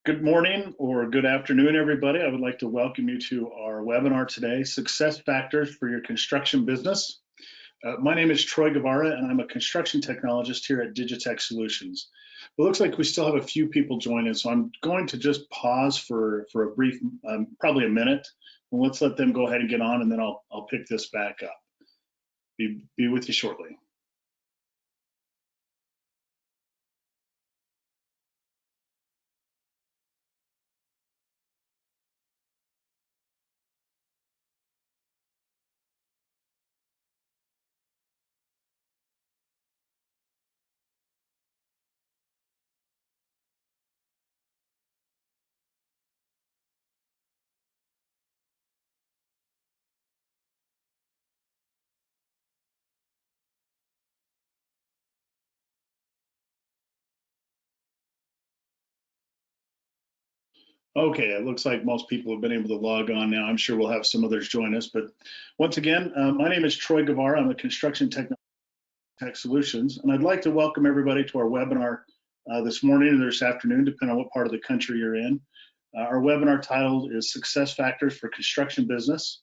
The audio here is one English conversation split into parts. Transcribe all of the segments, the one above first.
Good morning or good afternoon, everybody. I would like to welcome you to our webinar today, Success Factors for Your Construction Business. My name is Troy Guevara, and I'm a construction technologist here at Digitek Solutions. It looks like we still have a few people joining, so I'm going to just pause for a brief, probably a minute, and let's let them go ahead and get on, and then I'll pick this back up. Be with you shortly. Okay, it looks like most people have been able to log on now. I'm sure we'll have some others join us. But once again, my name is Troy Guevara. I'm a construction Tech Solutions, and I'd like to welcome everybody to our webinar this morning or this afternoon, depending on what part of the country you're in. Our webinar title is Success Factors for Construction Business.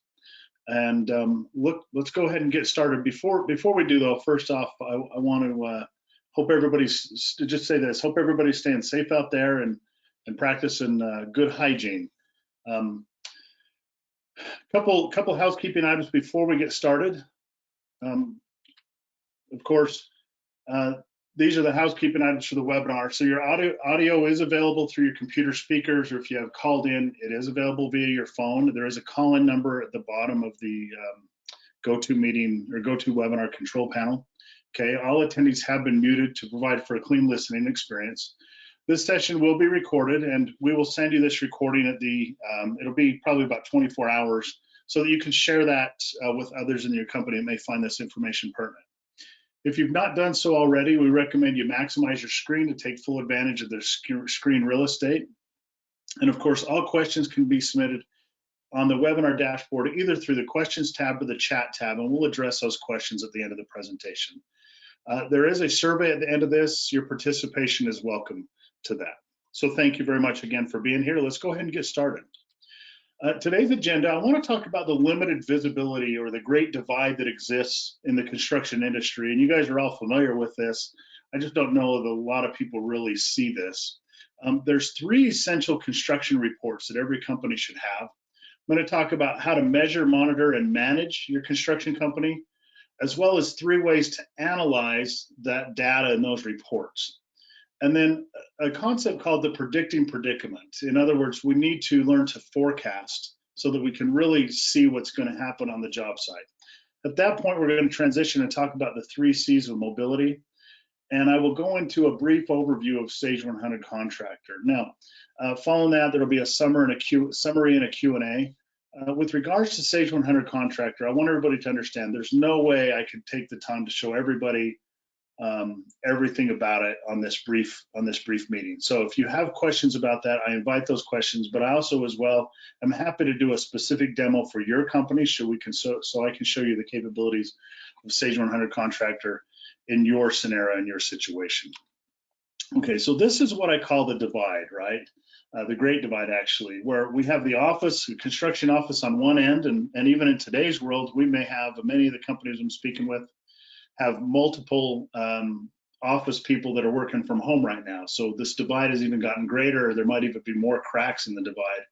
And let's go ahead and get started. Before we do, though, first off, I want to hope everybody's, just say this, hope everybody's staying safe out there and practicing good hygiene. Couple housekeeping items before we get started. Of course, these are the housekeeping items for the webinar. So your audio is available through your computer speakers, or if you have called in, it is available via your phone. There is a call-in number at the bottom of the GoToMeeting or GoToWebinar control panel. Okay, all attendees have been muted to provide for a clean listening experience. This session will be recorded, and we will send you this recording at the, it'll be probably about 24 hours, so that you can share that with others in your company that may find this information pertinent. If you've not done so already, we recommend you maximize your screen to take full advantage of the screen real estate. And of course, all questions can be submitted on the webinar dashboard, either through the questions tab or the chat tab, and we'll address those questions at the end of the presentation. There is a survey at the end of this. Your participation is welcome to that. So thank you very much again for being here. Let's go ahead and get started. Today's agenda, I want to talk about the limited visibility or the great divide that exists in the construction industry. And you guys are all familiar with this. I just don't know that a lot of people really see this. There's three essential construction reports that every company should have. I'm going to talk about how to measure, monitor, and manage your construction company, as well as three ways to analyze that data in those reports. And then a concept called the predicting predicament. In other words, we need to learn to forecast so that we can really see what's going to happen on the job site. At that point, we're going to transition and talk about the 3 C's of mobility. And I will go into a brief overview of Sage 100 Contractor. Now, following that, there'll be a summary and a Q&A. With regards to Sage 100 Contractor, I want everybody to understand there's no way I could take the time to show everybody everything about it on this brief meeting. So if you have questions about that, I invite those questions, but I also as well am happy to do a specific demo for your company so I can show you the capabilities of Sage 100 Contractor in your scenario, in your situation. Okay, so this is what I call the divide, right? The great divide, actually, where we have the office, the construction office on one end, and even in today's world, we may have, many of the companies I'm speaking with have multiple office people that are working from home right now. So this divide has even gotten greater. There might even be more cracks in the divide.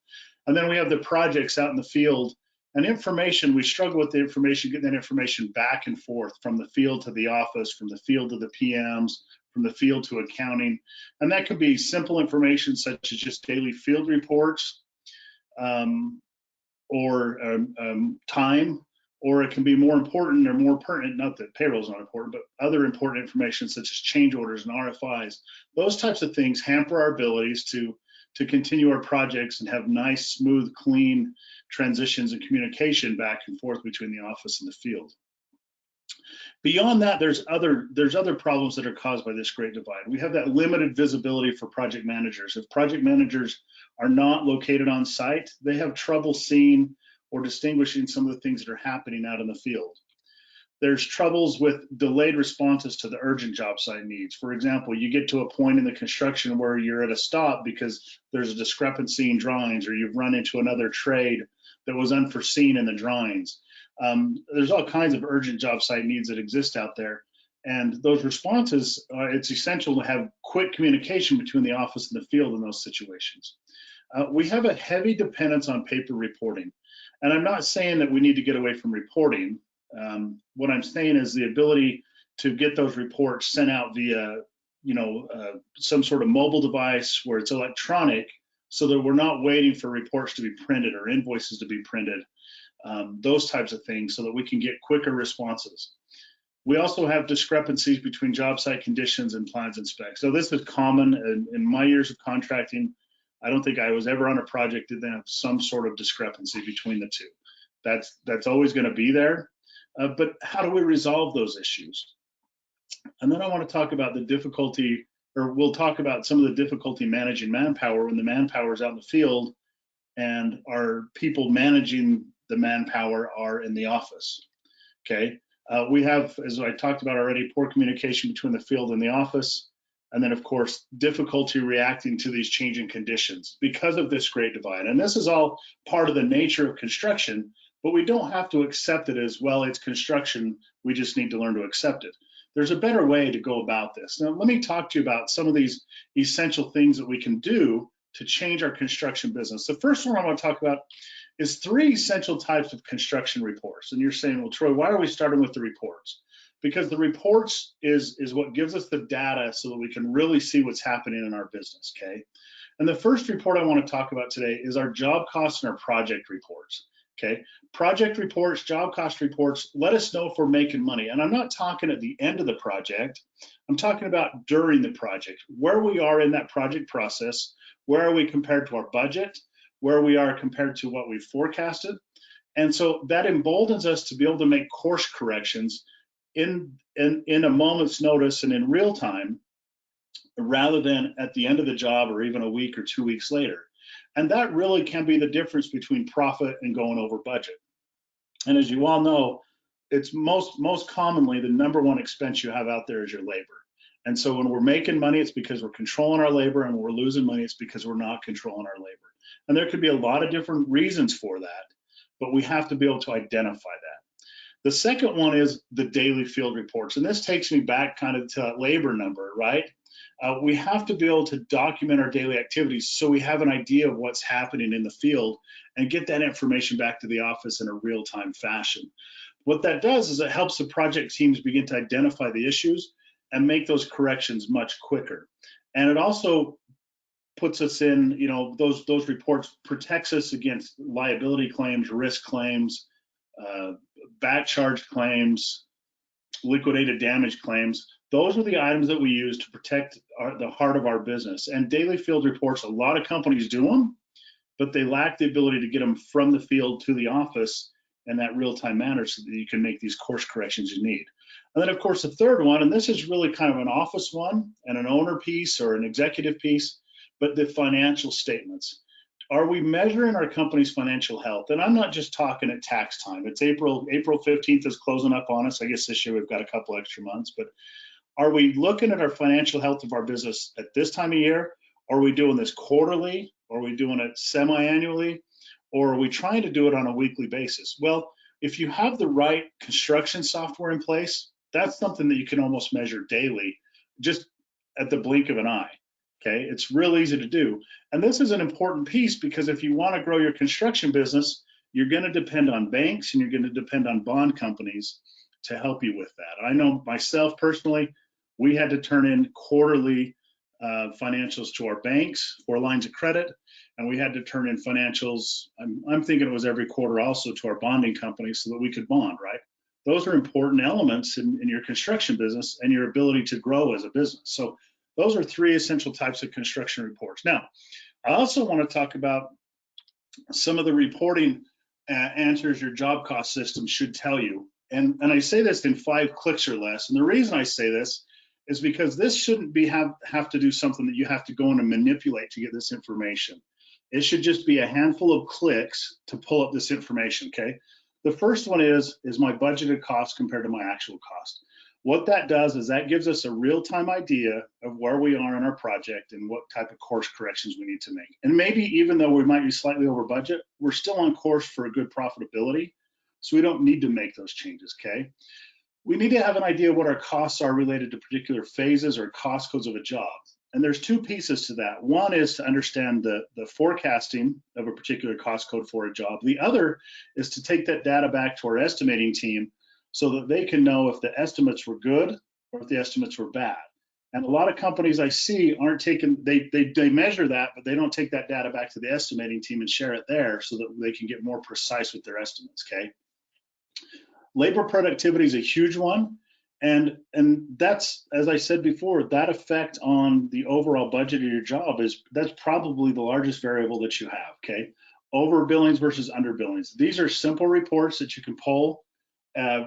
And then we have the projects out in the field and information. We struggle with the information, getting that information back and forth from the field to the office, from the field to the PMs, from the field to accounting. And that could be simple information such as just daily field reports or time, or it can be more important or more pertinent, not that payroll is not important, but other important information such as change orders and RFIs. Those types of things hamper our abilities to continue our projects and have nice, smooth, clean transitions and communication back and forth between the office and the field. Beyond that, there's other problems that are caused by this great divide. We have that limited visibility for project managers. If project managers are not located on site, they have trouble seeing or distinguishing some of the things that are happening out in the field. There's troubles with delayed responses to the urgent job site needs. For example, you get to a point in the construction where you're at a stop because there's a discrepancy in drawings, or you've run into another trade that was unforeseen in the drawings. There's all kinds of urgent job site needs that exist out there. And those responses, it's essential to have quick communication between the office and the field in those situations. We have a heavy dependence on paper reporting. And I'm not saying that we need to get away from reporting. What I'm saying is the ability to get those reports sent out via, some sort of mobile device where it's electronic, so that we're not waiting for reports to be printed or invoices to be printed, those types of things, so that we can get quicker responses. We also have discrepancies between job site conditions and plans and specs. So this is common in my years of contracting. I don't think I was ever on a project that have some sort of discrepancy between the two. That's always going to be there. But how do we resolve those issues? And then I want to talk about the difficulty, or we'll talk about some of the difficulty managing manpower when the manpower is out in the field and our people managing the manpower are in the office. Okay. We have, as I talked about already, poor communication between the field and the office. And then, of course, difficulty reacting to these changing conditions because of this great divide. And this is all part of the nature of construction, but we don't have to accept it as, well, it's construction, we just need to learn to accept it. There's a better way to go about this. Now, let me talk to you about some of these essential things that we can do to change our construction business. The first one I want to talk about is 3 essential types of construction reports. And you're saying, well, Troy, why are we starting with the reports? Because the reports is what gives us the data so that we can really see what's happening in our business, okay? And the first report I want to talk about today is our job costs and our project reports, okay? Project reports, job cost reports, let us know if we're making money. And I'm not talking at the end of the project. I'm talking about during the project, where we are in that project process, where are we compared to our budget, where we are compared to what we forecasted. And so that emboldens us to be able to make course corrections in a moment's notice and in real time, rather than at the end of the job or even a week or 2 weeks later. And that really can be the difference between profit and going over budget. And as you all know, it's most commonly the #1 expense you have out there is your labor. And so when we're making money, it's because we're controlling our labor, and when we're losing money, it's because we're not controlling our labor. And there could be a lot of different reasons for that, but we have to be able to identify that. The second one is the daily field reports. And this takes me back kind of to that labor number, right? We have to be able to document our daily activities so we have an idea of what's happening in the field and get that information back to the office in a real-time fashion. What that does is it helps the project teams begin to identify the issues and make those corrections much quicker. And it also puts us in, those reports protects us against liability claims, risk claims, back charge claims, liquidated damage claims. Those are the items that we use to protect the heart of our business. And daily field reports, a lot of companies do them, but they lack the ability to get them from the field to the office in that real-time manner so that you can make these course corrections you need. And then, of course, the third one, and this is really kind of an office one and an owner piece or an executive piece, but the financial statements. Are we measuring our company's financial health? And I'm not just talking at tax time. It's April 15th is closing up on us. I guess this year we've got a couple extra months, but are we looking at our financial health of our business at this time of year? Are we doing this quarterly? Are we doing it semi-annually? Or are we trying to do it on a weekly basis? Well, if you have the right construction software in place, that's something that you can almost measure daily, just at the blink of an eye. Okay, it's real easy to do. And this is an important piece because if you want to grow your construction business, you're going to depend on banks and you're going to depend on bond companies to help you with that. I know myself personally, we had to turn in quarterly financials to our banks for lines of credit, and we had to turn in financials, I'm thinking it was every quarter also, to our bonding company so that we could bond, right? Those are important elements in your construction business and your ability to grow as a business. So those are 3 essential types of construction reports. Now, I also want to talk about some of the reporting answers your job cost system should tell you. And I say this in 5 clicks or less. And the reason I say this is because this shouldn't have to do something that you have to go in and manipulate to get this information. It should just be a handful of clicks to pull up this information, okay? The first one is my budgeted cost compared to my actual cost. What that does is that gives us a real-time idea of where we are in our project and what type of course corrections we need to make. And maybe even though we might be slightly over budget, we're still on course for a good profitability. So we don't need to make those changes, okay? We need to have an idea what our costs are related to particular phases or cost codes of a job. And there's two pieces to that. One is to understand the forecasting of a particular cost code for a job. The other is to take that data back to our estimating team so that they can know if the estimates were good or if the estimates were bad. And a lot of companies I see aren't taking, they measure that, but they don't take that data back to the estimating team and share it there so that they can get more precise with their estimates, okay? Labor productivity is a huge one. And that's, as I said before, that effect on the overall budget of your job that's probably the largest variable that you have, okay? Over billings versus under billings. These are simple reports that you can pull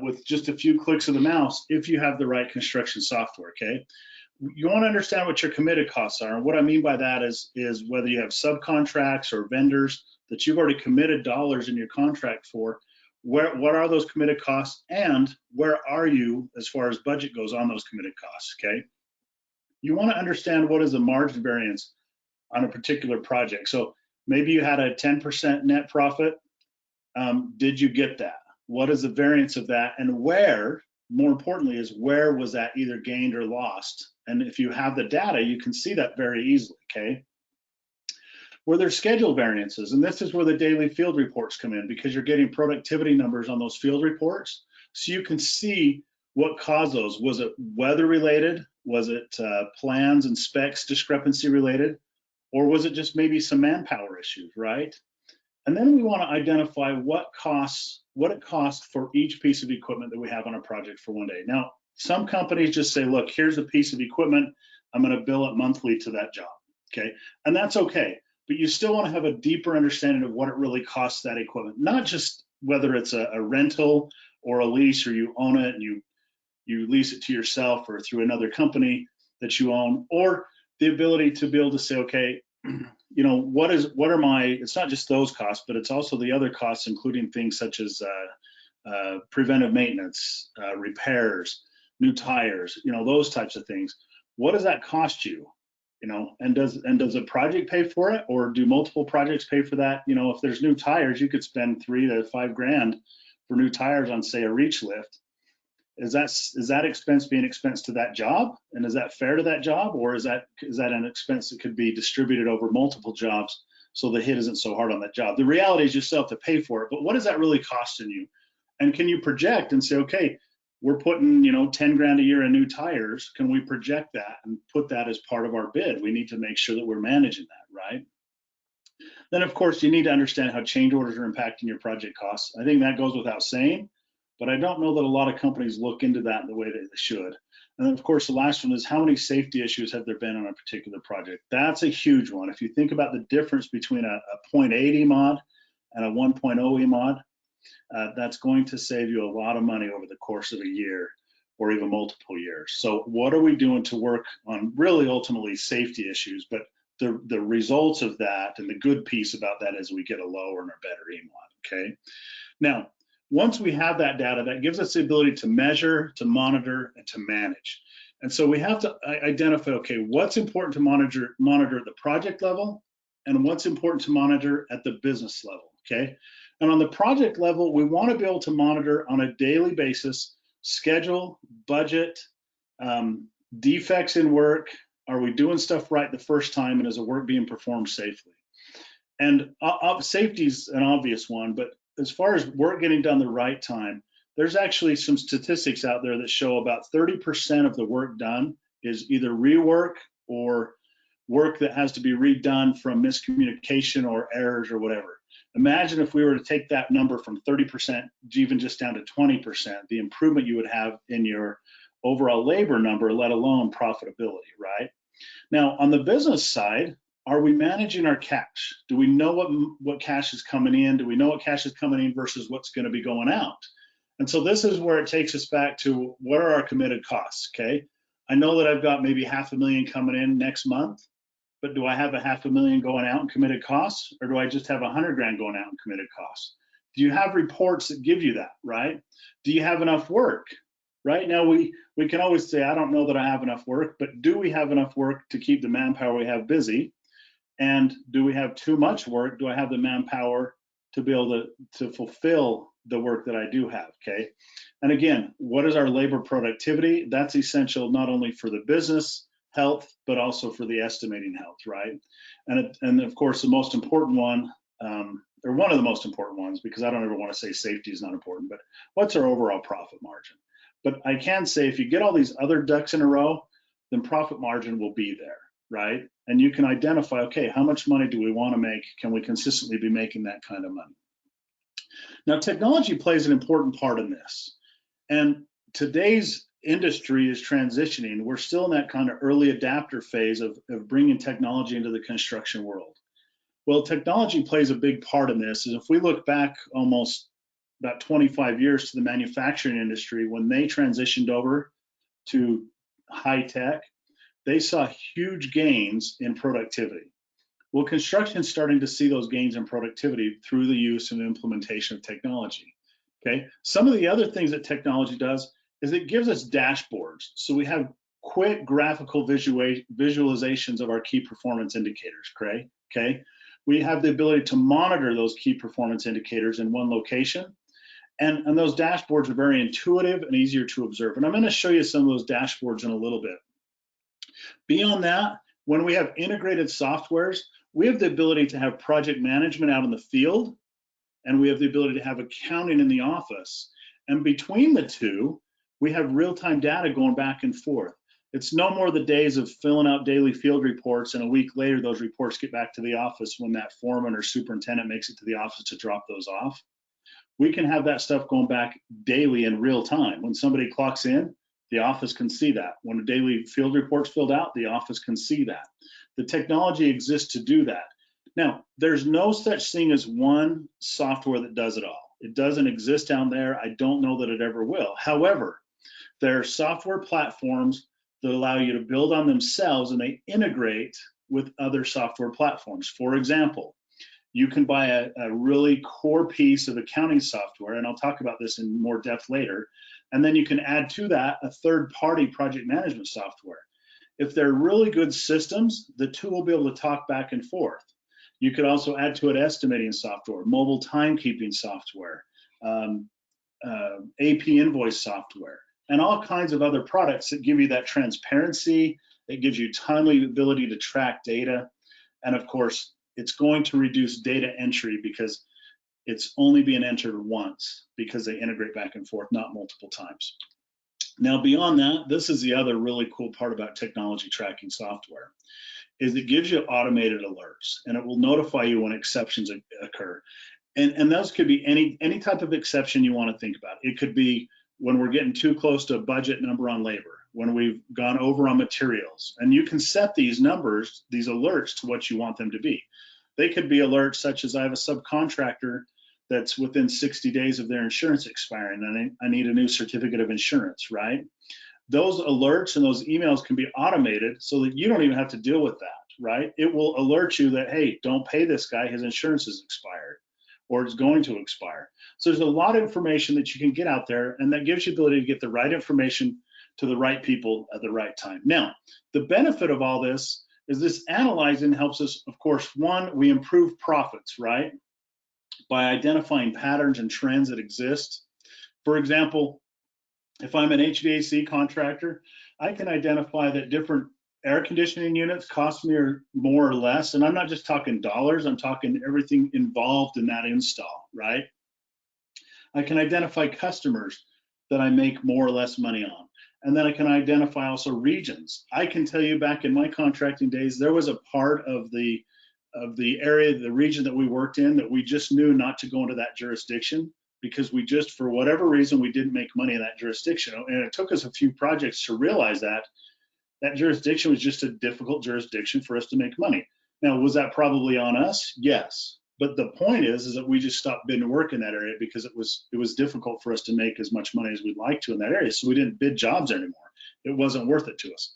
with just a few clicks of the mouse if you have the right construction software, okay? You want to understand what your committed costs are. And what I mean by that is whether you have subcontracts or vendors that you've already committed dollars in your contract for, what are those committed costs and where are you as far as budget goes on those committed costs, okay? You want to understand what is the margin variance on a particular project. So maybe you had a 10% net profit. Did you get that? What is the variance of that? And where, more importantly, is where was that either gained or lost? And if you have the data, you can see that very easily, okay? Where there's schedule variances, and this is where the daily field reports come in because you're getting productivity numbers on those field reports. So you can see what caused those. Was it weather related? Was it plans and specs discrepancy related? Or was it just maybe some manpower issues, right? And then we want to identify what it costs for each piece of equipment that we have on a project for one day. Now, some companies just say, look, here's a piece of equipment. I'm going to bill it monthly to that job, okay? And that's okay. But you still want to have a deeper understanding of what it really costs that equipment, not just whether it's a rental or a lease or you own it and you lease it to yourself or through another company that you own, or the ability to be able to say, okay, you know, what are my, it's not just those costs, but it's also the other costs, including things such as preventive maintenance, repairs, new tires, you know, those types of things. What does that cost you? You know, and does a project pay for it, or do multiple projects pay for that? You know, if there's new tires, you could spend $3 to $5 grand for new tires on, say, a reach lift. Is that expense being expensed to that job, and is that fair to that job, or is that an expense that could be distributed over multiple jobs so the hit isn't so hard on that job? The reality is you still have to pay for it, but what is that really costing you? And can you project and say, okay, we're putting, you know, 10 grand a year in new tires. Can we project that and put that as part of our bid? We need to make sure that we're managing that, right? Then, of course, you need to understand how change orders are impacting your project costs. I think that goes without saying, but I don't know that a lot of companies look into that in the way that they should. And then, of course, the last one is how many safety issues have there been on a particular project? That's a huge one. If you think about the difference between a 0.8 mod and a 1.0 mod, that's going to save you a lot of money over the course of a year or even multiple years. So what are we doing to work on really ultimately safety issues? But the results of that and the good piece about that is we get a lower and a better EMOD, okay? Now, once we have that data, that gives us the ability to measure, to monitor, and to manage. And so we have to identify, okay, what's important to monitor at the project level and what's important to monitor at the business level, okay? And on the project level, we want to be able to monitor on a daily basis, schedule, budget, defects in work. Are we doing stuff right the first time, and is the work being performed safely? And safety is an obvious one, but as far as work getting done the right time, there's actually some statistics out there that show about 30% of the work done is either rework or work that has to be redone from miscommunication or errors or whatever. Imagine if we were to take that number from 30% even just down to 20%, the improvement you would have in your overall labor number, let alone profitability, right? Now, on the business side, are we managing our cash? Do we know what cash is coming in? Do we know what cash is coming in versus what's going to be going out? And so this is where it takes us back to what are our committed costs, okay? I know that I've got maybe $500,000 coming in next month, but do I have $500,000 going out in committed costs, or do I just have 100 grand going out in committed costs? Do you have reports that give you that, right? Do you have enough work? Right now, we can always say, I don't know that I have enough work, but do we have enough work to keep the manpower we have busy? And do we have too much work? Do I have the manpower to be able to fulfill the work that I do have, okay? And again, what is our labor productivity? That's essential not only for the business health, but also for the estimating health, right? And of course, the most important one, or one of the most important ones, because I don't ever want to say safety is not important, but what's our overall profit margin? But I can say if you get all these other ducks in a row, then profit margin will be there, right? And you can identify, okay, how much money do we want to make? Can we consistently be making that kind of money? Now, technology plays an important part in this. And today's industry is transitioning. We're still in that kind of early adapter phase of bringing technology into the construction world. Well, technology plays a big part in this. And if we look back almost about 25 years to the manufacturing industry, when they transitioned over to high tech, they saw huge gains in productivity. Well, construction is starting to see those gains in productivity through the use and implementation of technology. Okay. Some of the other things that technology does is it gives us dashboards. So we have quick graphical visualizations of our key performance indicators. Okay. We have the ability to monitor those key performance indicators in one location. And those dashboards are very intuitive and easier to observe. And I'm going to show you some of those dashboards in a little bit. Beyond that, when we have integrated softwares, we have the ability to have project management out in the field, and we have the ability to have accounting in the office. And between the two, we have real-time data going back and forth. It's no more the days of filling out daily field reports, and a week later, those reports get back to the office when that foreman or superintendent makes it to the office to drop those off. We can have that stuff going back daily in real time. When somebody clocks in, the office can see that. When a daily field report's filled out, the office can see that. The technology exists to do that. Now, there's no such thing as one software that does it all. It doesn't exist down there. I don't know that it ever will. However, there are software platforms that allow you to build on themselves, and they integrate with other software platforms. For example, you can buy a really core piece of accounting software, and I'll talk about this in more depth later, and then you can add to that a third-party project management software. If they're really good systems, the two will be able to talk back and forth. You could also add to it estimating software, mobile timekeeping software, AP invoice software, and all kinds of other products that give you that transparency, that gives you timely ability to track data, and of course, it's going to reduce data entry because it's only being entered once because they integrate back and forth, not multiple times. Now, beyond that, this is the other really cool part about technology tracking software, is it gives you automated alerts, and it will notify you when exceptions occur. And those could be any type of exception you want to think about. It could be when we're getting too close to a budget number on labor, when we've gone over on materials, and you can set these numbers, these alerts, to what you want them to be. They could be alerts such as I have a subcontractor that's within 60 days of their insurance expiring, and I need a new certificate of insurance, right? Those alerts and those emails can be automated so that you don't even have to deal with that, right? It will alert you that, hey, don't pay this guy, his insurance is expired, or it's going to expire. So there's a lot of information that you can get out there, and that gives you the ability to get the right information to the right people at the right time. Now, the benefit of all this is this analyzing helps us, of course, one, we improve profits, right? By identifying patterns and trends that exist. For example, if I'm an HVAC contractor, I can identify that different air conditioning units cost me more or less, and I'm not just talking dollars, I'm talking everything involved in that install, right? I can identify customers that I make more or less money on. And then I can identify also regions. I can tell you back in my contracting days, there was a part of the area, the region that we worked in, that we just knew not to go into that jurisdiction because we just, for whatever reason, we didn't make money in that jurisdiction. And it took us a few projects to realize that that jurisdiction was just a difficult jurisdiction for us to make money. Now, was that probably on us? Yes. But the point is that we just stopped bidding work in that area because it was difficult for us to make as much money as we'd like to in that area. So we didn't bid jobs anymore. It wasn't worth it to us.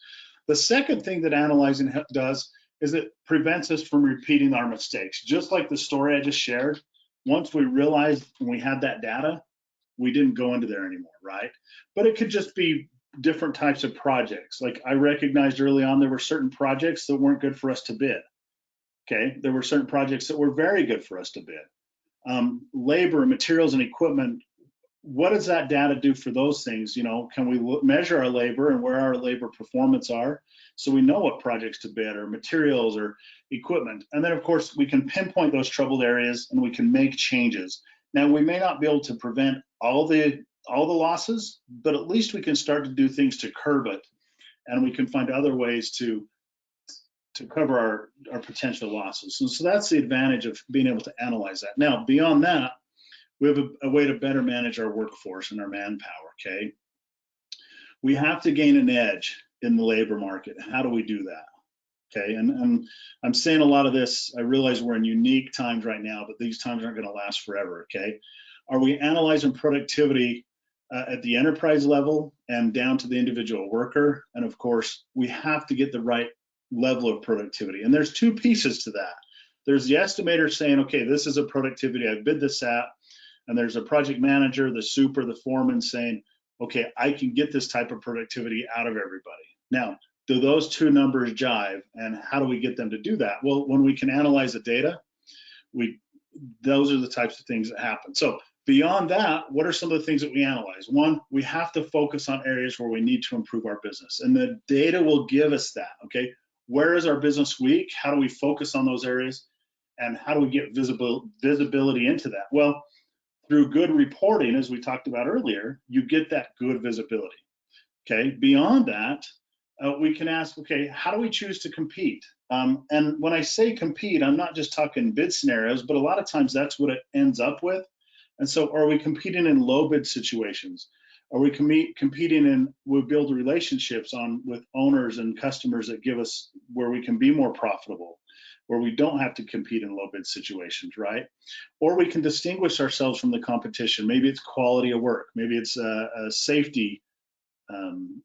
The second thing that analyzing does is it prevents us from repeating our mistakes. Just like the story I just shared, once we realized when we had that data, we didn't go into there anymore, right? But it could just be different types of projects. Like I recognized early on, there were certain projects that weren't good for us to bid. Okay, there were certain projects that were very good for us to bid. Labor, materials, and equipment. What does that data do for those things? You know, can we measure our labor and where our labor performance are, so we know what projects to bid, or materials, or equipment? And then, of course, we can pinpoint those troubled areas and we can make changes. Now, we may not be able to prevent all the losses, but at least we can start to do things to curb it, and we can find other ways to cover our potential losses. And so that's the advantage of being able to analyze that. Now, beyond that, we have a way to better manage our workforce and our manpower, okay? We have to gain an edge in the labor market. How do we do that? Okay, and I'm saying a lot of this, I realize we're in unique times right now, but these times aren't gonna last forever, okay? Are we analyzing productivity at the enterprise level and down to the individual worker? And of course, we have to get the right level of productivity. And there's two pieces to that. There's the estimator saying, okay, this is a productivity I bid this at. And there's a project manager, the super, the foreman saying, okay, I can get this type of productivity out of everybody. Now, do those two numbers jive, and how do we get them to do that? Well, when we can analyze the data, those are the types of things that happen. So beyond that, what are some of the things that we analyze? One, we have to focus on areas where we need to improve our business, and the data will give us that, okay? Where is our business weak? How do we focus on those areas? And how do we get visibility into that? Well, through good reporting, as we talked about earlier, you get that good visibility, okay? Beyond that, we can ask, okay, how do we choose to compete? And when I say compete, I'm not just talking bid scenarios, but a lot of times that's what it ends up with. And so are we competing in low bid situations? Are we competing in, we build relationships with owners and customers that give us where we can be more profitable, where we don't have to compete in low bid situations, right? Or we can distinguish ourselves from the competition. Maybe it's quality of work. Maybe it's a safety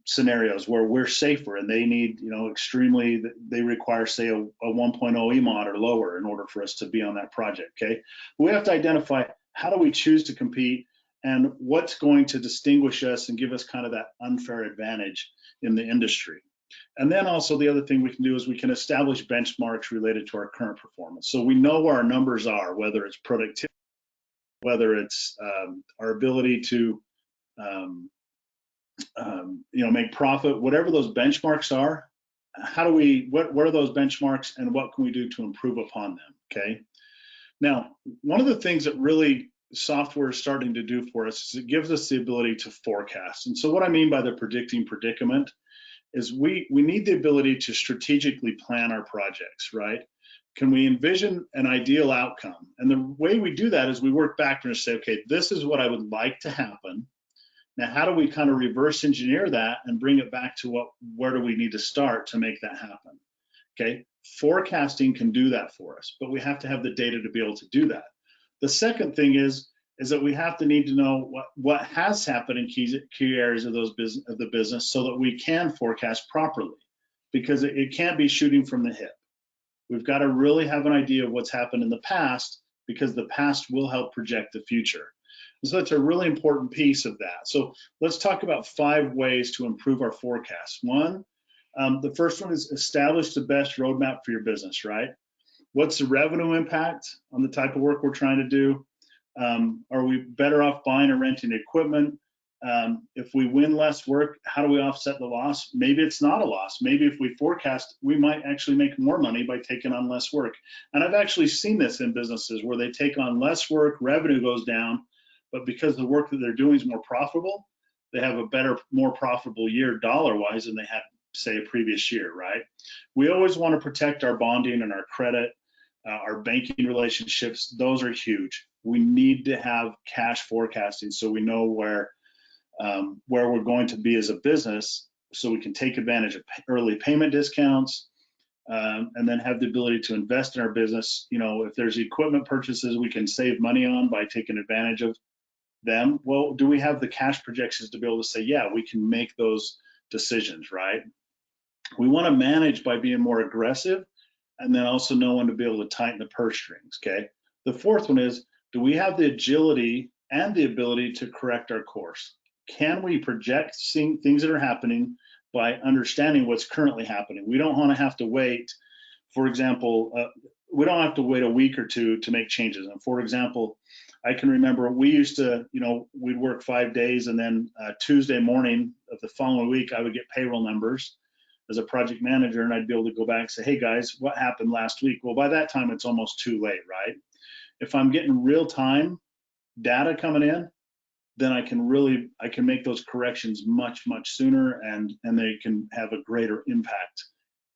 scenarios where we're safer and they need, you know, extremely, they require, say, a 1.0 EMOD or lower in order for us to be on that project, okay? We have to identify, how do we choose to compete, and what's going to distinguish us and give us kind of that unfair advantage in the industry. And then also the other thing we can do is we can establish benchmarks related to our current performance. So we know where our numbers are, whether it's productivity, whether it's our ability to you know, make profit, whatever those benchmarks are. How do we, what are those benchmarks, and what can we do to improve upon them, okay? Now, one of the things that really software is starting to do for us is it gives us the ability to forecast. And so what I mean by the predicting predicament is we need the ability to strategically plan our projects, right? Can we envision an ideal outcome? And the way we do that is we work backwards and say, okay, this is what I would like to happen. Now, how do we kind of reverse engineer that and bring it back to where do we need to start to make that happen? Okay, forecasting can do that for us, but we have to have the data to be able to do that. The second thing is that we have to need to know what has happened in key areas of the business so that we can forecast properly, because it can't be shooting from the hip. We've got to really have an idea of what's happened in the past, because the past will help project the future. So that's a really important piece of that. So let's talk about 5 ways to improve our forecast. One, the first one is establish the best roadmap for your business, right? What's the revenue impact on the type of work we're trying to do? Are we better off buying or renting equipment? If we win less work, how do we offset the loss? Maybe it's not a loss. Maybe if we forecast, we might actually make more money by taking on less work. And I've actually seen this in businesses where they take on less work, revenue goes down, but because the work that they're doing is more profitable, they have a better, more profitable year dollar-wise than they had, say, a previous year, right? We always want to protect our bonding and our credit, our banking relationships. Those are huge. We need to have cash forecasting so we know where we're going to be as a business, so we can take advantage of early payment discounts, and then have the ability to invest in our business. You know, if there's equipment purchases we can save money on by taking advantage of them, well, do we have the cash projections to be able to say, yeah, we can make those decisions, right? We want to manage by being more aggressive, and then also know when to be able to tighten the purse strings, okay? The fourth one is, Do we have the agility and the ability to correct our course? Can we project things that are happening by understanding what's currently happening? We don't want to have to wait. For example, we don't have to wait a week or two to make changes. And for example, I can remember we used to, we'd work 5 days, and then Tuesday morning of the following week, I would get payroll numbers as a project manager, and I'd be able to go back and say, hey guys, what happened last week? Well, by that time, it's almost too late, right? If I'm getting real time data coming in, then I can make those corrections much sooner, and they can have a greater impact.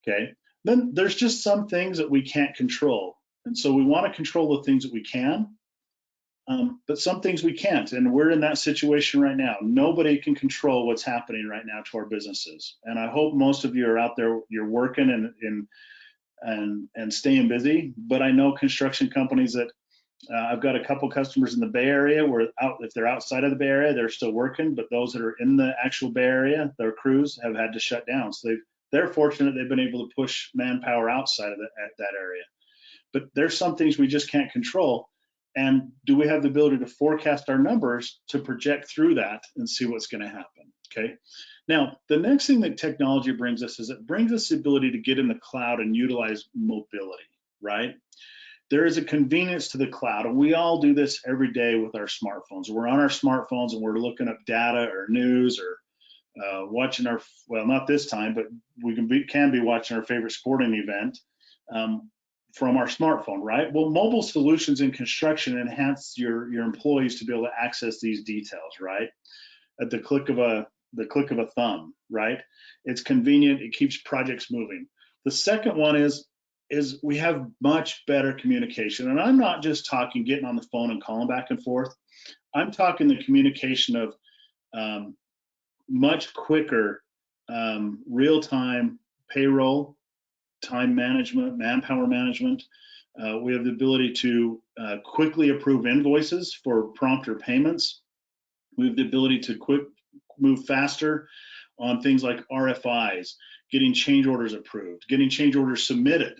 Okay. Then there's just some things that we can't control, and so we want to control the things that we can, but some things we can't, and we're in that situation right now. Nobody can control what's happening right now to our businesses, and I hope most of you are out there, you're working and staying busy. But I know construction companies that I've got a couple customers in the Bay Area where if they're outside of the Bay Area, they're still working, but those that are in the actual Bay Area, their crews have had to shut down. So they're fortunate they've been able to push manpower outside of that area. But there's some things we just can't control. And do we have the ability to forecast our numbers to project through that and see what's going to happen? Okay. Now, the next thing that technology brings us is it brings us the ability to get in the cloud and utilize mobility, right? There is a convenience to the cloud, and we all do this every day with our smartphones. We're on our smartphones and we're looking up data or news or watching well, not this time, but we can be watching our favorite sporting event from our smartphone, right? Well, mobile solutions in construction enhance your employees to be able to access these details, right? At the click of a thumb, right? It's convenient. It keeps projects moving. The second one is we have much better communication. And I'm not just talking getting on the phone and calling back and forth. I'm talking the communication of much quicker real-time payroll, time management, manpower management. We have the ability to quickly approve invoices for prompter payments. We have the ability to move faster on things like RFIs, getting change orders approved, getting change orders submitted.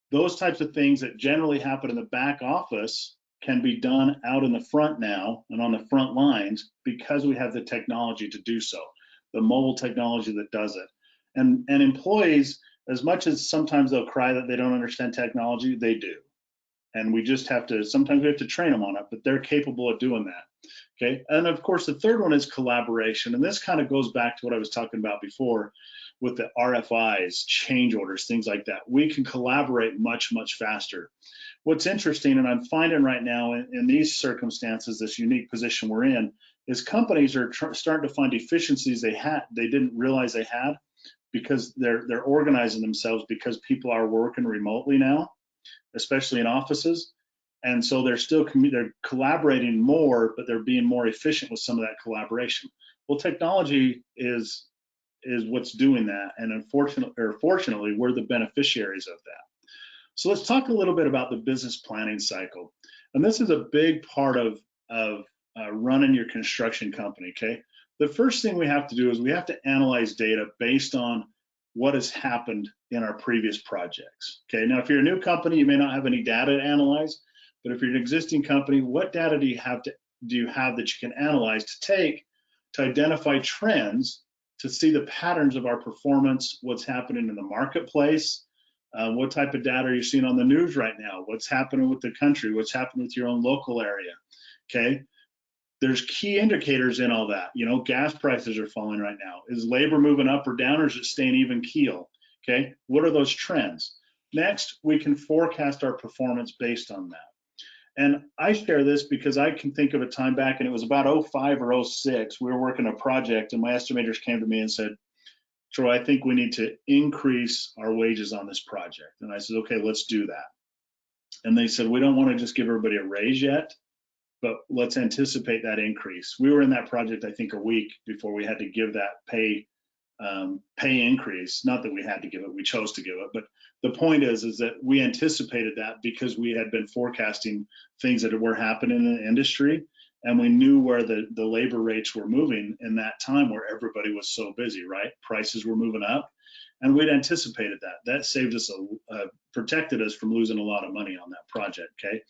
Those types of things that generally happen in the back office can be done out in the front now and on the front lines because we have the technology to do so, the mobile technology that does it. And employees, as much as sometimes they'll cry that they don't understand technology, they do. And we just sometimes we have to train them on it, but they're capable of doing that. Okay. And of course, the third one is collaboration. And this kind of goes back to what I was talking about before with the RFIs, change orders, things like that. We can collaborate much faster. What's interesting, and I'm finding right now in these circumstances, this unique position we're in, is companies are starting to find efficiencies they didn't realize they had, because they're organizing themselves, because people are working remotely now, especially in offices. And so they're collaborating more, but they're being more efficient with some of that collaboration. Well, technology is what's doing that, and fortunately, we're the beneficiaries of that. So let's talk a little bit about the business planning cycle. And this is a big part of running your construction company, okay? The first thing we have to do is we have to analyze data based on what has happened in our previous projects, okay? Now, if you're a new company, you may not have any data to analyze, but if you're an existing company, what data do you have that you can analyze to identify trends, to see the patterns of our performance, what's happening in the marketplace, what type of data are you seeing on the news right now, what's happening with the country, what's happening with your own local area, okay? There's key indicators in all that. Gas prices are falling right now. Is labor moving up or down, or is it staying even keel? Okay, what are those trends? Next, we can forecast our performance based on that. And I share this because I can think of a time back, and it was about 05 or 06, we were working a project, and my estimators came to me and said, Troy, I think we need to increase our wages on this project. And I said, okay, let's do that. And they said, we don't want to just give everybody a raise yet, but let's anticipate that increase. We were in that project, I think, a week before we had to give that pay increase. Not that we had to give it, we chose to give it. But the point is that we anticipated that because we had been forecasting things that were happening in the industry, and we knew where the labor rates were moving in that time where everybody was so busy, right? Prices were moving up, And we'd anticipated that. That saved us, protected us from losing a lot of money on that project, okay?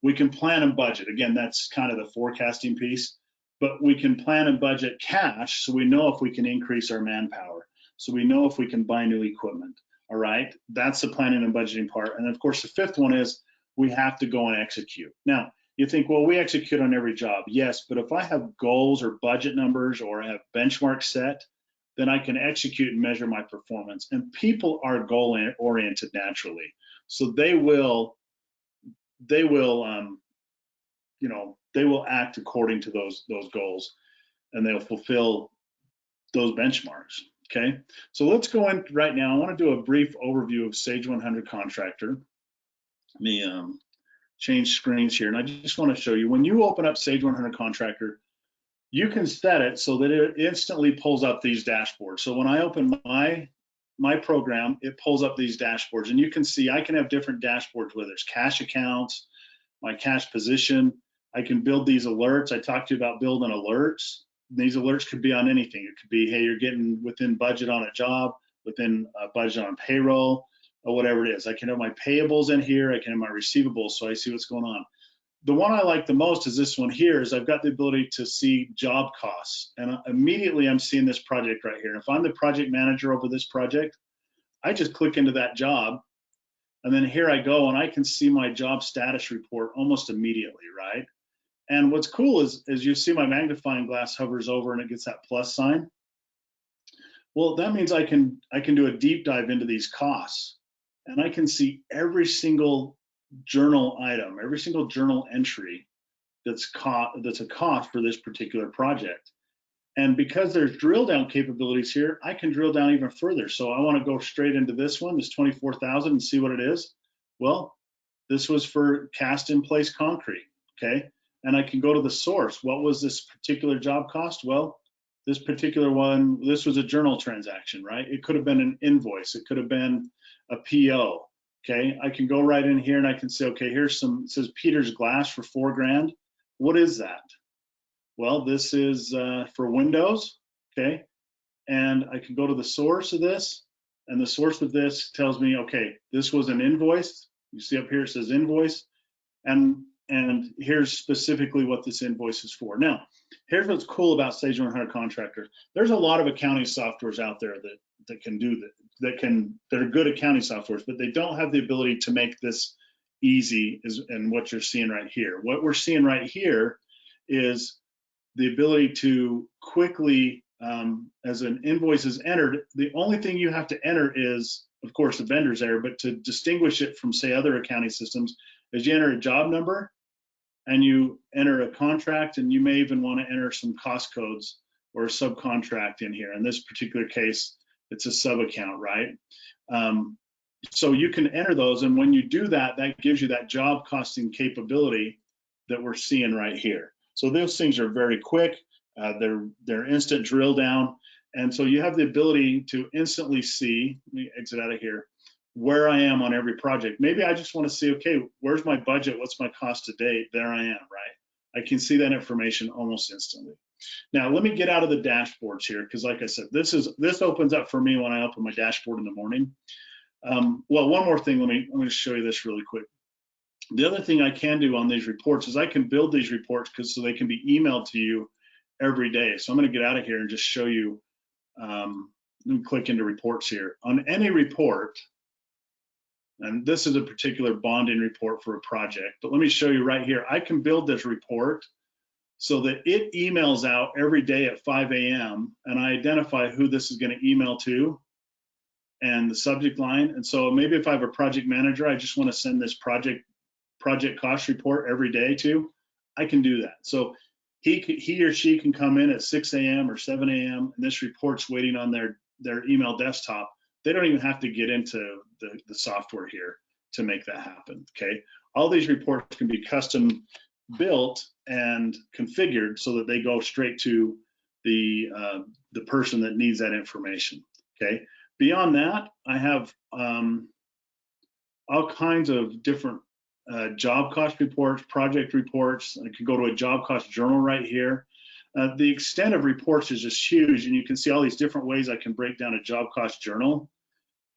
We can plan and budget. Again, that's kind of the forecasting piece, but we can plan and budget cash so we know if we can increase our manpower. So we know if we can buy new equipment, all right? That's the planning and budgeting part. And of course, the fifth one is we have to go and execute. Now, you think, well, we execute on every job. Yes, but if I have goals or budget numbers or I have benchmarks set, then I can execute and measure my performance. And people are goal oriented naturally. So they will act according to those goals, and they'll fulfill those benchmarks. Okay, so let's go in right now. I want to do a brief overview of Sage 100 Contractor. Let me change screens here, and I just want to show you, when you open up Sage 100 Contractor, you can set it so that it instantly pulls up these dashboards. So when I open my program, it pulls up these dashboards, and you can see I can have different dashboards where there's cash accounts, my cash position. I can build these alerts. I talked to you about building alerts. These alerts could be on anything. It could be, hey, you're getting within budget on a job, within a budget on payroll, or whatever it is. I can have my payables in here. I can have my receivables, so I see what's going on. The one I like the most is this one here, is I've got the ability to see job costs. And immediately I'm seeing this project right here. If I'm the project manager over this project, I just click into that job, and then here I go, and I can see my job status report almost immediately, right? And what's cool is you see my magnifying glass hovers over and it gets that plus sign. Well, that means I can do a deep dive into these costs, and I can see every single journal item, every single journal entry that's a cost for this particular project. And because there's drill down capabilities here, I can drill down even further. So I want to go straight into this one, this 24,000, and see what it is. Well, this was for cast in place concrete, okay? And I can go to the source. What was this particular job cost? Well, this particular one, this was a journal transaction, right? It could have been an invoice. It could have been a PO, okay? I can go right in here and I can say, okay, here's some, it says Peter's glass for $4,000. What is that? Well, this is for Windows, okay? And I can go to the source of this, and the source of this tells me, okay, this was an invoice. You see up here it says invoice, and here's specifically what this invoice is for. Now, here's what's cool about Sage 100 Contractor. There's a lot of accounting softwares out there that can do that, that are good accounting softwares, but they don't have the ability to make this easy, and what you're seeing right here. What we're seeing right here is the ability to quickly, as an invoice is entered, the only thing you have to enter is, of course, the vendor's error, but to distinguish it from, say, other accounting systems, is you enter a job number and you enter a contract, and you may even want to enter some cost codes or a subcontract in here. In this particular case, it's a sub account, right? So you can enter those, and when you do that, that gives you that job costing capability that we're seeing right here. So those things are very quick. They're instant drill down. And so you have the ability to instantly see, let me exit out of here, where I am on every project. Maybe I just want to see, okay, where's my budget? What's my cost to date? There I am, right? I can see that information almost instantly. Now, let me get out of the dashboards here, because like I said, this opens up for me when I open my dashboard in the morning. Well, one more thing, let me show you this really quick. The other thing I can do on these reports is I can build these reports so they can be emailed to you every day. So I'm going to get out of here and just show you. Let me click into reports here. On any report, and this is a particular bonding report for a project, but let me show you right here. I can build this report so that it emails out every day at 5 a.m. and I identify who this is going to email to and the subject line. And so maybe if I have a project manager, I just want to send this project cost report every day to, I can do that. So he or she can come in at 6 a.m. or 7 a.m. and this report's waiting on their email desktop. They don't even have to get into the software here to make that happen, okay? All these reports can be custom built and configured so that they go straight to the person that needs that information, okay? Beyond that, I have all kinds of different job cost reports, project reports. I could go to a job cost journal right here. The extent of reports is just huge, and you can see all these different ways I can break down a job cost journal.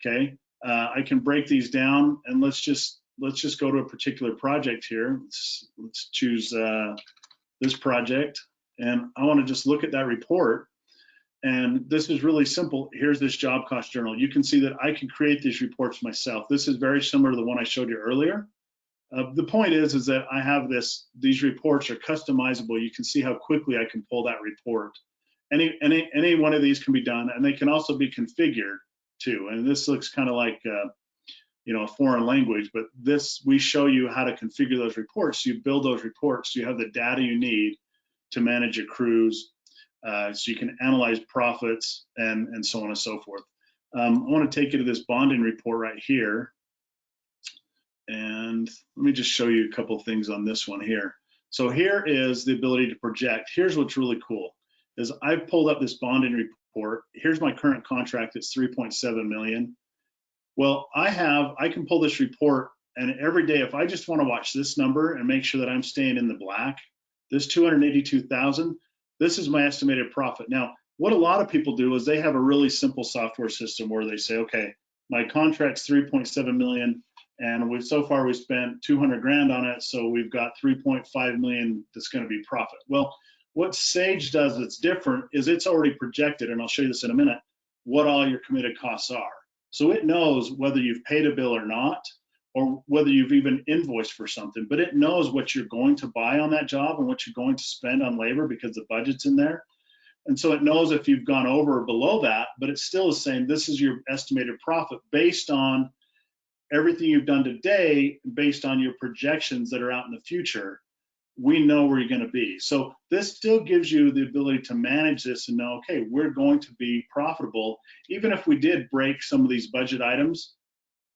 okay? I can break these down, and let's just go to a particular project here. Let's choose this project, and I want to just look at that report. And this is really simple. Here's this job cost journal. You can see that I can create these reports myself. This is very similar to the one I showed you earlier. The point is that I have these reports are customizable. You can see how quickly I can pull that report. Any one of these can be done, and they can also be configured too. And this looks kind of like a foreign language, but we show you how to configure those reports. So you build those reports, so you have the data you need to manage your crews, so you can analyze profits and so on and so forth. I want to take you to this bonding report right here. And let me just show you a couple of things on this one here. So here is the ability to project. Here's what's really cool is I've pulled up this bonding report. Here's my current contract. It's 3.7 million. Well, I can pull this report, and every day, if I just want to watch this number and make sure that I'm staying in the black, this 282,000, this is my estimated profit. Now, what a lot of people do is they have a really simple software system where they say, okay, my contract's 3.7 million. And so far we spent 200 grand on it, so we've got 3.5 million that's going to be profit. Well, what Sage does that's different is it's already projected, and I'll show you this in a minute, what all your committed costs are. So it knows whether you've paid a bill or not, or whether you've even invoiced for something, but it knows what you're going to buy on that job and what you're going to spend on labor because the budget's in there. And so it knows if you've gone over or below that, but it still is saying this is your estimated profit based on everything you've done today, based on your projections that are out in the future. We know where you're going to be. So this still gives you the ability to manage this and know, okay, we're going to be profitable. Even if we did break some of these budget items,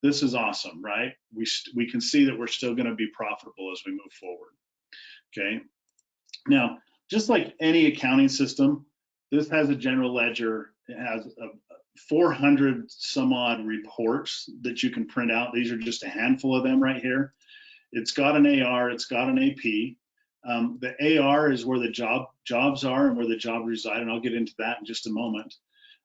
this is awesome, right? We can see that we're still going to be profitable as we move forward. Okay. Now, just like any accounting system, this has a general ledger. It has 400 some odd reports that you can print out. These are just a handful of them right here. It's got an AR, it's got an AP. The AR is where the jobs are and where the job reside, and I'll get into that in just a moment.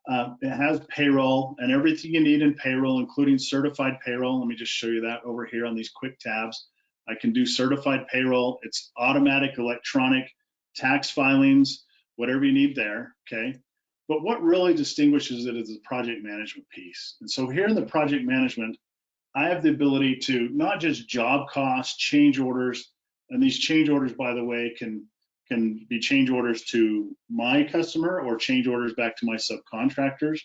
It has payroll and everything you need in payroll, including certified payroll. Let me just show you that over here on these quick tabs. I can do certified payroll. It's automatic, electronic, tax filings, whatever you need there, okay? But what really distinguishes it is the project management piece. And so here in the project management, I have the ability to not just job costs, change orders, and these change orders, by the way, can be change orders to my customer or change orders back to my subcontractors.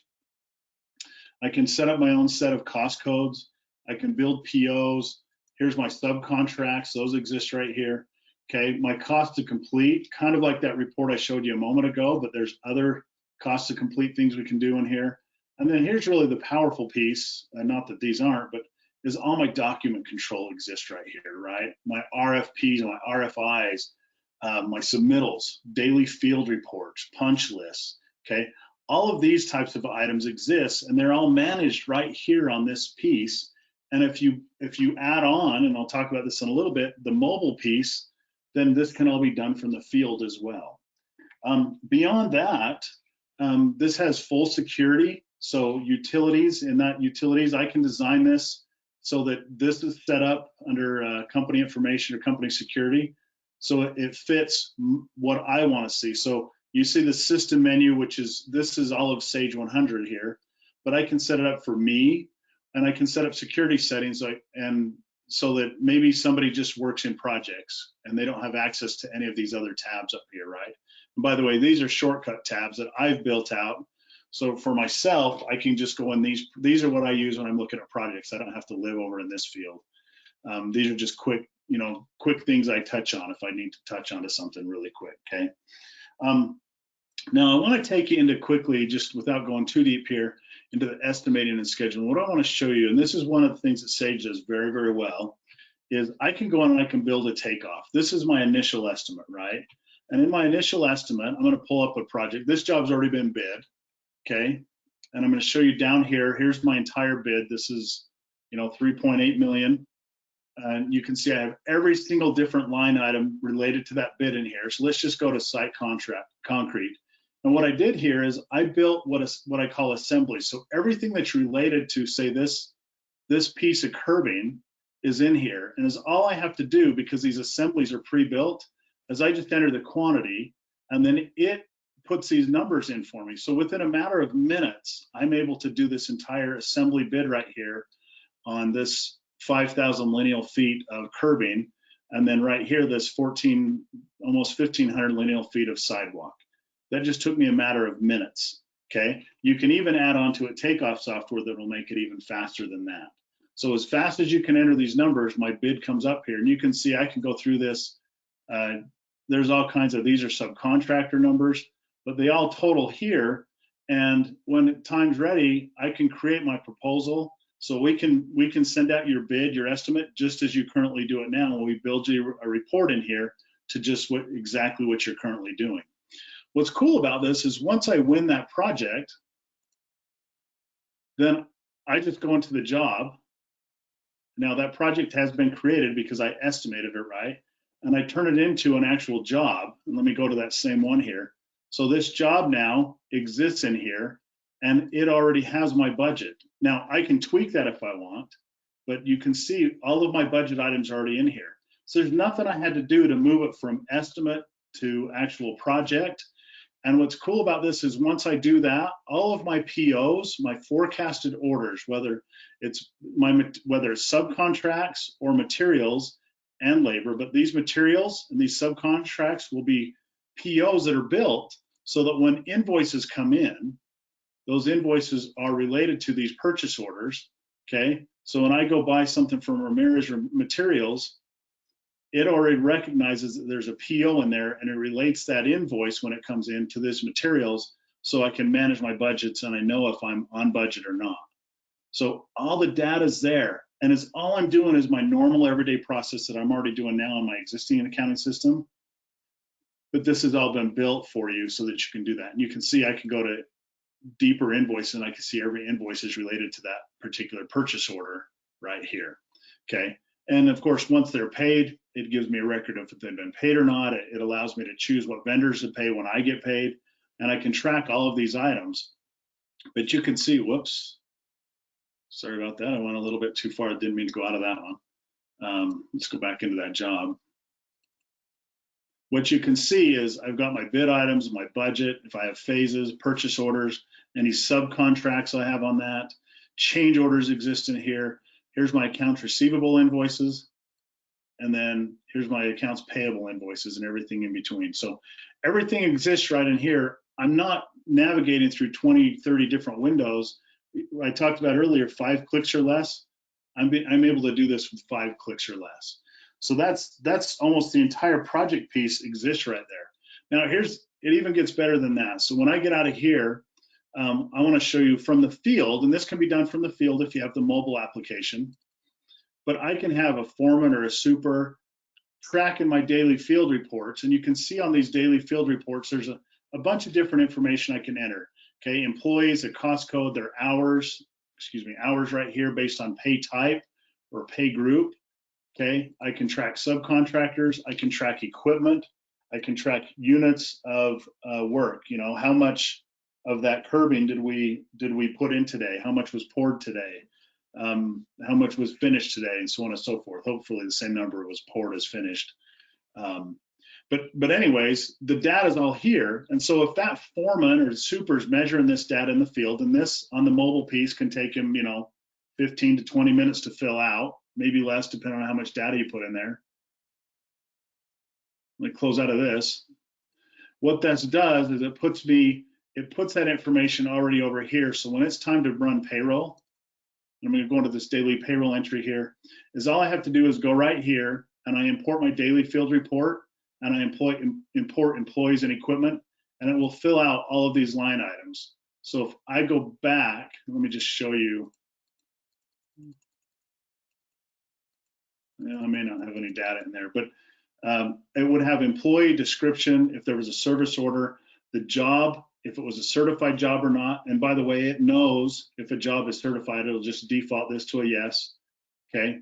I can set up my own set of cost codes. I can build POs. Here's my subcontracts. Those exist right here. Okay, my cost to complete, kind of like that report I showed you a moment ago, but there's other cost to complete things we can do in here. And then here's really the powerful piece, and not that these aren't, but is all my document control exists right here, right? My RFPs, my RFIs, my submittals, daily field reports, punch lists, okay? All of these types of items exist, and they're all managed right here on this piece. And if you add on, and I'll talk about this in a little bit, the mobile piece, then this can all be done from the field as well. Beyond that, this has full security. So utilities, in that utilities, I can design this so that this is set up under company information or company security. So it fits what I want to see. So you see the system menu, this is all of Sage 100 here, but I can set it up for me, and I can set up security settings and so that maybe somebody just works in projects and they don't have access to any of these other tabs up here, right? And by the way, these are shortcut tabs that I've built out. So for myself, I can just go in these are what I use when I'm looking at projects. I don't have to live over in this field. These are just quick things I touch on if I need to touch onto something really quick, okay? Now I want to take you into quickly, just without going too deep here, into the estimating and scheduling. What I want to show you, and this is one of the things that Sage does very, very well, is I can go in and I can build a takeoff. This is my initial estimate, right? And in my initial estimate, I'm going to pull up a project. This job's already been bid, okay? And I'm going to show you down here, here's my entire bid. This is, 3.8 million. And you can see I have every single different line item related to that bid in here. So let's just go to site concrete. And what I did here is I built what I call assembly. So everything that's related to, say, this piece of curbing is in here. And is all I have to do, because these assemblies are pre-built, is I just enter the quantity, and then it puts these numbers in for me. So within a matter of minutes, I'm able to do this entire assembly bid right here on this 5,000 lineal feet of curbing. And then right here, this almost 1,500 lineal feet of sidewalk. That just took me a matter of minutes, okay? You can even add on to it takeoff software that will make it even faster than that. So as fast as you can enter these numbers, my bid comes up here, and you can see I can go through this. There's all kinds of, these are subcontractor numbers, but they all total here. And when time's ready, I can create my proposal. So we can send out your bid, your estimate, just as you currently do it now. When we build you a report in here to just exactly what you're currently doing. What's cool about this is once I win that project, then I just go into the job. Now that project has been created because I estimated it right, and I turn it into an actual job. And let me go to that same one here. So this job now exists in here, and it already has my budget. Now I can tweak that if I want, but you can see all of my budget items are already in here. So there's nothing I had to do to move it from estimate to actual project. And what's cool about this is once I do that, all of my POs, my forecasted orders, whether it's subcontracts or materials and labor, but these materials and these subcontracts will be POs that are built so that when invoices come in, those invoices are related to these purchase orders, okay? So when I go buy something from Ramirez Materials, it already recognizes that there's a PO in there, and it relates that invoice when it comes in to this materials, so I can manage my budgets and I know if I'm on budget or not. So all the data's there, and it's all I'm doing is my normal everyday process that I'm already doing now in my existing accounting system. But this has all been built for you so that you can do that. And you can see I can go to deeper invoice, and I can see every invoice is related to that particular purchase order right here, okay? And of course, once they're paid, it gives me a record of if they've been paid or not. It allows me to choose what vendors to pay when I get paid, and I can track all of these items. But you can see, whoops, sorry about that. I went a little bit too far. I didn't mean to go out of that one. Let's go back into that job. What you can see is I've got my bid items, my budget, if I have phases, purchase orders, any subcontracts I have on that, change orders exist in here. Here's my accounts receivable invoices, and then here's my accounts payable invoices and everything in between. So everything exists right in here. I'm not navigating through 20, 30 different windows. I talked about earlier, 5 clicks or less. I'm able to do this with 5 clicks or less. So that's almost the entire project piece exists right there. Now it even gets better than that. So when I get out of here, I want to show you from the field, and this can be done from the field if you have the mobile application, but I can have a foreman or a super tracking my daily field reports, and you can see on these daily field reports, there's a bunch of different information I can enter. Okay, employees, a cost code, their hours right here based on pay type or pay group. Okay, I can track subcontractors, I can track equipment, I can track units of work. You know, how much of that curbing did we put in today? How much was poured today? How much was finished today, and so on and so forth. Hopefully the same number was poured as finished. But anyways, the data is all here. And so if that foreman or super's measuring this data in the field, and this on the mobile piece can take him, 15 to 20 minutes to fill out, maybe less depending on how much data you put in there. Let me close out of this. What this does is it puts that information already over here. So when it's time to run payroll, I'm going to go into this daily payroll entry here, is all I have to do is go right here and I import my daily field report, and I import employees and equipment, and it will fill out all of these line items. So if I go back, let me just show you. I may not have any data in there, but it would have employee description if there was a service order, the job, if it was a certified job or not. And by the way, it knows if a job is certified, it'll just default this to a yes, okay?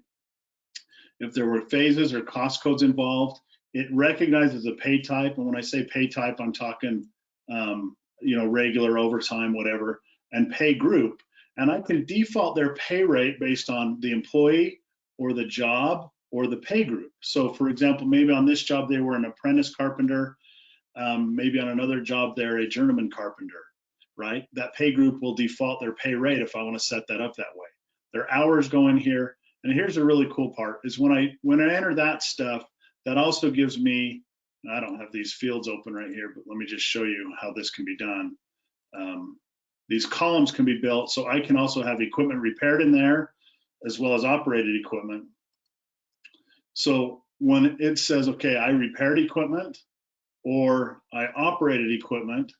If there were phases or cost codes involved, it recognizes a pay type. And when I say pay type, I'm talking regular overtime, whatever, and pay group. And I can default their pay rate based on the employee or the job or the pay group. So for example, maybe on this job, they were an apprentice carpenter. Maybe on another job, they're a journeyman carpenter, right? That pay group will default their pay rate if I want to set that up that way. Their hours go in here. And here's the really cool part is when I enter that stuff, that also gives me, I don't have these fields open right here, but let me just show you how this can be done. These columns can be built, so I can also have equipment repaired in there as well as operated equipment. So when it says, okay, I repaired equipment or I operated equipment,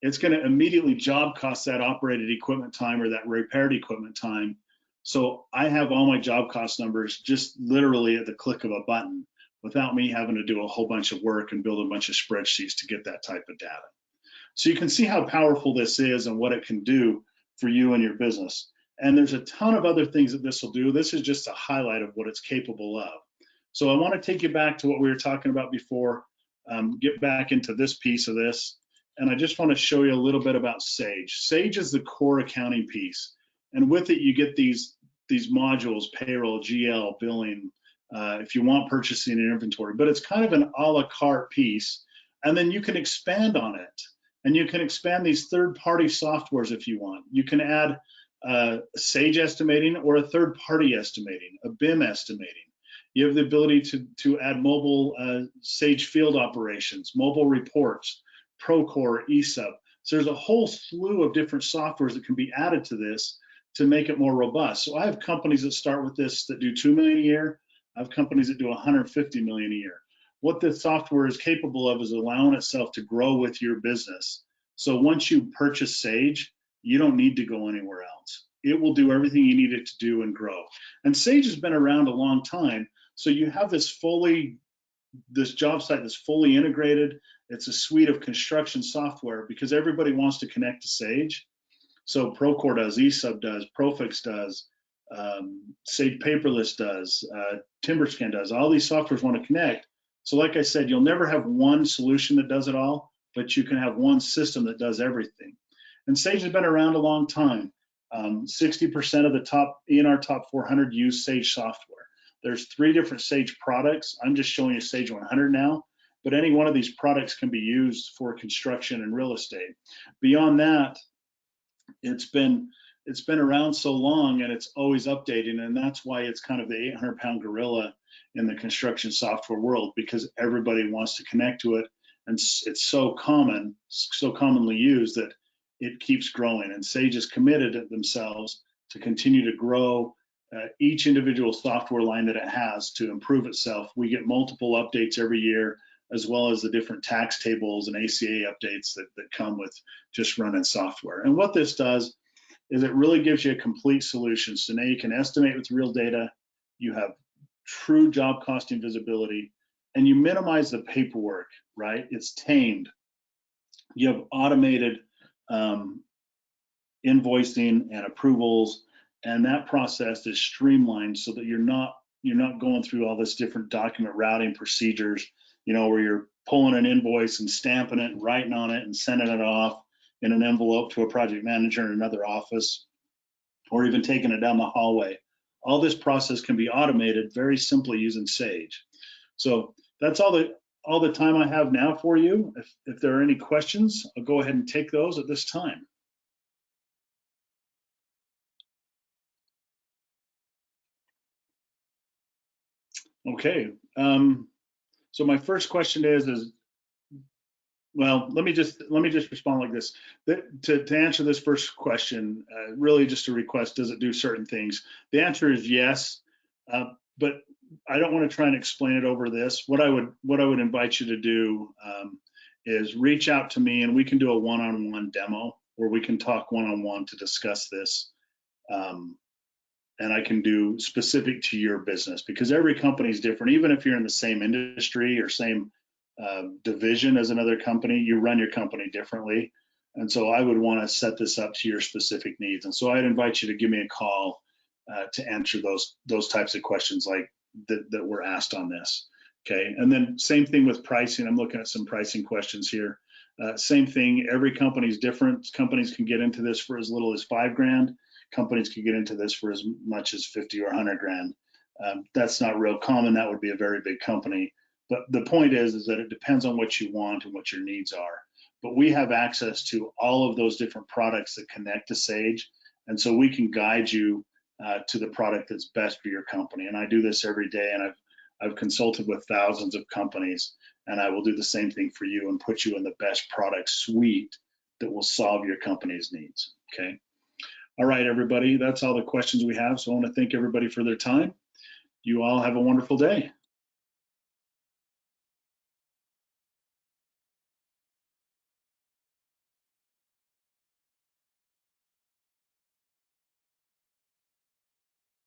it's going to immediately job cost that operated equipment time or that repaired equipment time. So I have all my job cost numbers just literally at the click of a button without me having to do a whole bunch of work and build a bunch of spreadsheets to get that type of data. So you can see how powerful this is and what it can do for you and your business. And there's a ton of other things that this will do. This is just a highlight of what it's capable of. So I want to take you back to what we were talking about before, get back into this piece of this. And I just want to show you a little bit about Sage. Sage is the core accounting piece. And with it, you get these modules, payroll, GL, billing, if you want purchasing and inventory, but it's kind of an a la carte piece. And then you can expand on it. And you can expand these third-party softwares if you want. You can add Sage estimating or a third-party estimating, a BIM estimating. You have the ability to add mobile Sage field operations, mobile reports, Procore, ESUB. So there's a whole slew of different softwares that can be added to this to make it more robust. So I have companies that start with this that do $2 million a year. I have companies that do $150 million a year. What this software is capable of is allowing itself to grow with your business. So once you purchase Sage, you don't need to go anywhere else. It will do everything you need it to do and grow. And Sage has been around a long time. So you have this job site that's fully integrated. It's a suite of construction software because everybody wants to connect to Sage. So Procore does, ESUB does, Profix does, Sage Paperless does, TimberScan does. All these softwares want to connect. So like I said, you'll never have one solution that does it all, but you can have one system that does everything. And Sage has been around a long time. 60% of the top ENR top 400 use Sage software. There's 3 different Sage products. I'm just showing you Sage 100 now, but any one of these products can be used for construction and real estate. Beyond that, it's been around so long and it's always updating, and that's why it's kind of the 800-pound gorilla in the construction software world, because everybody wants to connect to it, and it's so commonly used that it keeps growing. And Sage is committed themselves to continue to grow each individual software line that it has to improve itself. We get multiple updates every year, as well as the different tax tables and ACA updates that come with just running software. And what this does is it really gives you a complete solution. So now you can estimate with real data, you have true job costing visibility, and you minimize the paperwork, right? It's tamed. You have automated invoicing and approvals, and that process is streamlined so that you're not going through all this different document routing procedures, where you're pulling an invoice and stamping it and writing on it and sending it off in an envelope to a project manager in another office, or even taking it down the hallway. All this process can be automated very simply using Sage. So that's all the time I have now for you. If there are any questions, I'll go ahead and take those at this time. Okay. So my first question is well, let me just respond like this. To answer this first question, really just a request, does it do certain things? The answer is yes, but I don't want to try and explain it over this. What I would invite you to do is reach out to me, and we can do a one-on-one demo, or we can talk one-on-one to discuss this. And I can do specific to your business, because every company is different. Even if you're in the same industry or same division as another company, you run your company differently. And so I would want to set this up to your specific needs. And so I'd invite you to give me a call to answer those types of questions like that were asked on this. Okay. And then same thing with pricing. I'm looking at some pricing questions here. Same thing, every company is different. Companies can get into this for as little as $5,000. Companies can get into this for as much as 50 or 100 grand. That's not real common. That would be a very big company. But the point is that it depends on what you want and what your needs are. But we have access to all of those different products that connect to Sage. And so we can guide you to the product that's best for your company. And I do this every day, and I've consulted with thousands of companies, and I will do the same thing for you and put you in the best product suite that will solve your company's needs, okay? All right, everybody, that's all the questions we have. So I want to thank everybody for their time. You all have a wonderful day.